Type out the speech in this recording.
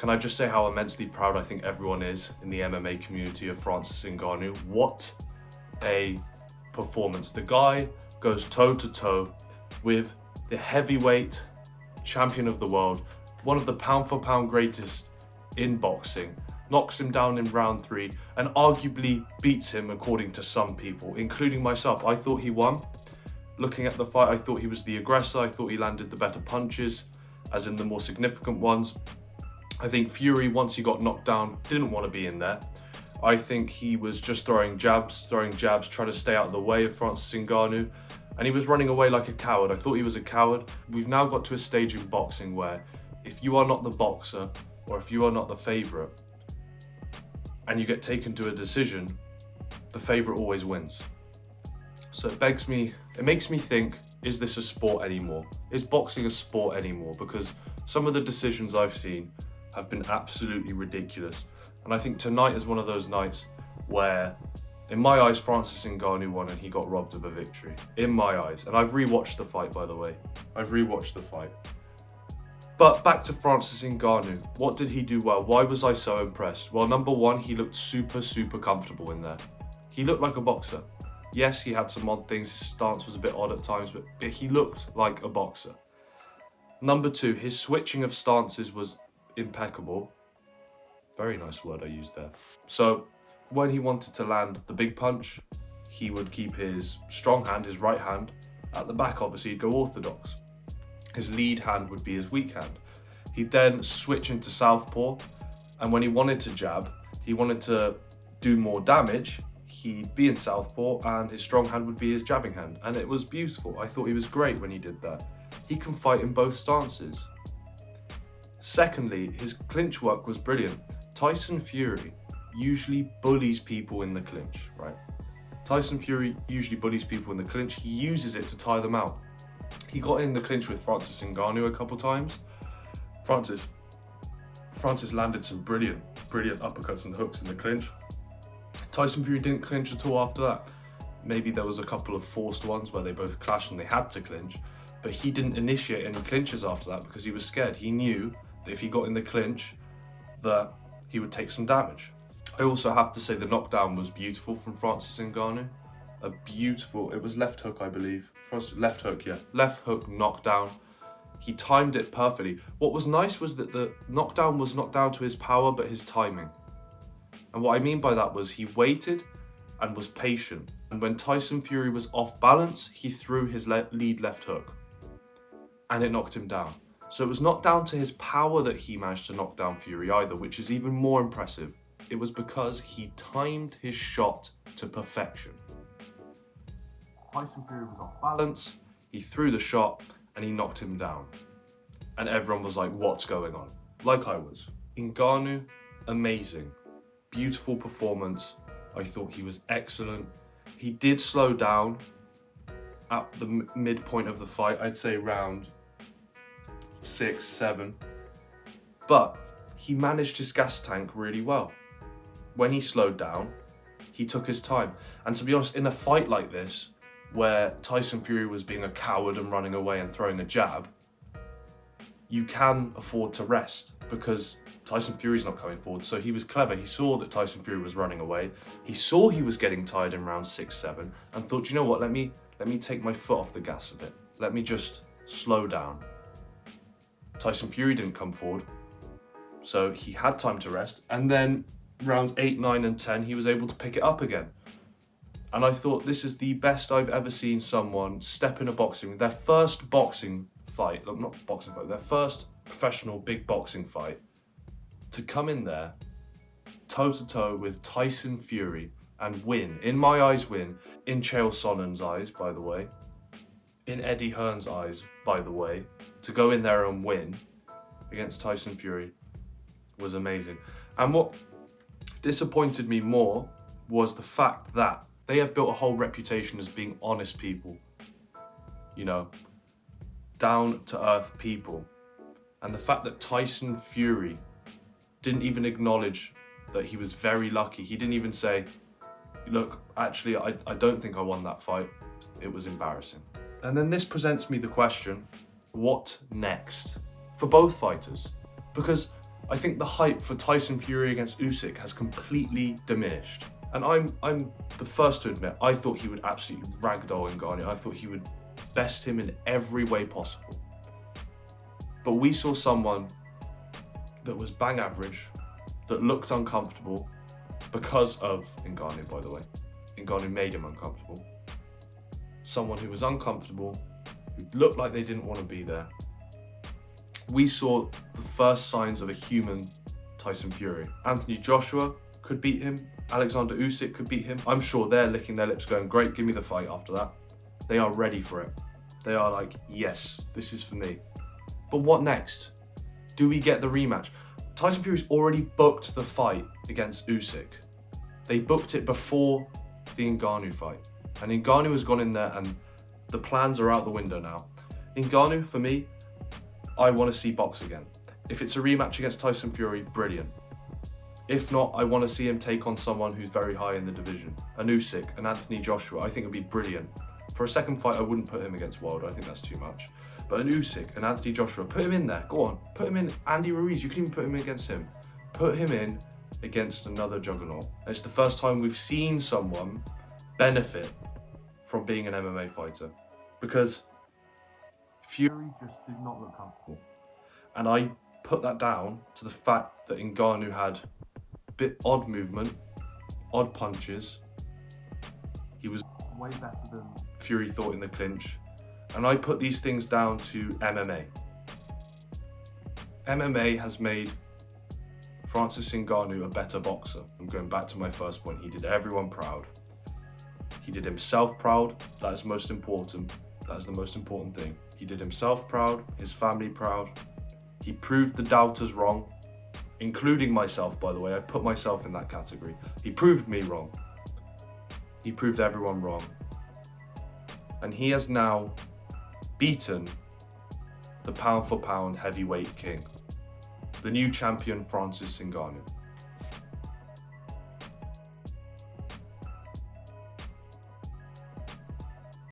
Can I just say how immensely proud I think everyone is in the MMA community of Francis Ngannou? What a performance. The guy goes toe to toe with the heavyweight champion of the world, one of the pound for pound greatest in boxing, knocks him down in round 3 and arguably beats him according to some people, including myself. I thought he won. Looking at the fight, I thought he was the aggressor. I thought he landed the better punches, as in the more significant ones. I think Fury, once he got knocked down, didn't want to be in there. I think he was just throwing jabs, trying to stay out of the way of Francis Ngannou, and he was running away like a coward. I thought he was a coward. We've now got to a stage in boxing where if you are not the boxer, or if you are not the favourite, and you get taken to a decision, the favourite always wins. So it makes me think, is this a sport anymore? Is boxing a sport anymore? Because some of the decisions I've seen have been absolutely ridiculous. And I think tonight is one of those nights where, in my eyes, Francis Ngannou won and he got robbed of a victory. In my eyes. And I've rewatched the fight, by the way. I've rewatched the fight. But back to Francis Ngannou. What did he do well? Why was I so impressed? Well, number one, he looked super comfortable in there. He looked like a boxer. Yes, he had some odd things. His stance was a bit odd at times, but he looked like a boxer. Number two, his switching of stances was impeccable. Very nice word I used there. So when he wanted to land the big punch, he would keep his strong hand, his right hand, at the back. Obviously, he'd go orthodox. His lead hand would be his weak hand. He'd then switch into southpaw, and when he wanted to jab, he wanted to do more damage, he'd be in southpaw and his strong hand would be his jabbing hand. And it was beautiful. I thought he was great when he did that. He can fight in both stances. Secondly, his clinch work was brilliant. Tyson Fury usually bullies people in the clinch, right? Tyson Fury usually bullies people in the clinch. He uses it to tire them out. He got in the clinch with Francis Ngannou a couple times. Francis landed some brilliant uppercuts and hooks in the clinch. Tyson Fury didn't clinch at all after that. Maybe there was a couple of forced ones where they both clashed and they had to clinch, but he didn't initiate any clinches after that because he was scared. He knew that if he got in the clinch, that he would take some damage. I also have to say the knockdown was beautiful from Francis Ngannou. It was left hook, I believe. Left hook knockdown. He timed it perfectly. What was nice was that the knockdown was not down to his power, but his timing. And what I mean by that was he waited and was patient. And when Tyson Fury was off balance, he threw his lead left hook. And it knocked him down. So it was not down to his power that he managed to knock down Fury either, which is even more impressive. It was because he timed his shot to perfection. Tyson Fury was off balance, he threw the shot, and he knocked him down. And everyone was like, what's going on? Like I was. Ngannou, amazing. Beautiful performance. I thought he was excellent. He did slow down at the midpoint of the fight, I'd say round 6, 7. But he managed his gas tank really well. When he slowed down, he took his time. And to be honest, in a fight like this, where Tyson Fury was being a coward and running away and throwing a jab, you can afford to rest because Tyson Fury's not coming forward. So he was clever. He saw that Tyson Fury was running away. He saw he was getting tired in round 6, 7 and thought, you know what, let me take my foot off the gas a bit. Let me just slow down. Tyson Fury didn't come forward, so he had time to rest. And then rounds 8, 9 and 10, he was able to pick it up again. And I thought this is the best I've ever seen someone step in a boxing, their first boxing fight, not boxing fight, their first professional big boxing fight, to come in there toe to toe with Tyson Fury and win. In my eyes, win. In Chael Sonnen's eyes, by the way. In Eddie Hearn's eyes, by the way. To go in there and win against Tyson Fury was amazing. And what disappointed me more was the fact that they have built a whole reputation as being honest people, you know, down to earth people. And the fact that Tyson Fury didn't even acknowledge that he was very lucky. He didn't even say, look, actually, I don't think I won that fight. It was embarrassing. And then this presents me the question, what next? For both fighters. Because I think the hype for Tyson Fury against Usyk has completely diminished. And I'm the first to admit, I thought he would absolutely ragdoll Ngannou. I thought he would best him in every way possible. But we saw someone that was bang average, that looked uncomfortable because of Ngannou, by the way. Ngannou made him uncomfortable. Someone who was uncomfortable, who looked like they didn't want to be there. We saw the first signs of a human Tyson Fury. Anthony Joshua could beat him. Alexander Usyk could beat him. I'm sure they're licking their lips going, great, give me the fight after that. They are ready for it. They are like, yes, this is for me. But what next? Do we get the rematch? Tyson Fury's already booked the fight against Usyk. They booked it before the Ngannou fight. And Ngannou has gone in there and the plans are out the window now. Ngannou, for me, I want to see box again. If it's a rematch against Tyson Fury, brilliant. If not, I want to see him take on someone who's very high in the division. An Usyk, an Anthony Joshua, I think it would be brilliant. For a second fight, I wouldn't put him against Wilder. I think that's too much. But an Usyk, an Anthony Joshua, put him in there. Go on, put him in. Andy Ruiz, you can even put him against him. Put him in against another juggernaut. And it's the first time we've seen someone benefit from being an MMA fighter. Because Fury just did not look comfortable. And I put that down to the fact that Ngannou had a bit odd movement, odd punches. He was way better than Fury thought in the clinch. And I put these things down to MMA. MMA has made Francis Ngannou a better boxer. I'm going back to my first point. He did everyone proud. He did himself proud. That is most important. That is the most important thing. He did himself proud, his family proud. He proved the doubters wrong, including myself, by the way. I put myself in that category. He proved me wrong. He proved everyone wrong. And he has now beaten the pound for pound heavyweight king, the new champion Francis Ngannou.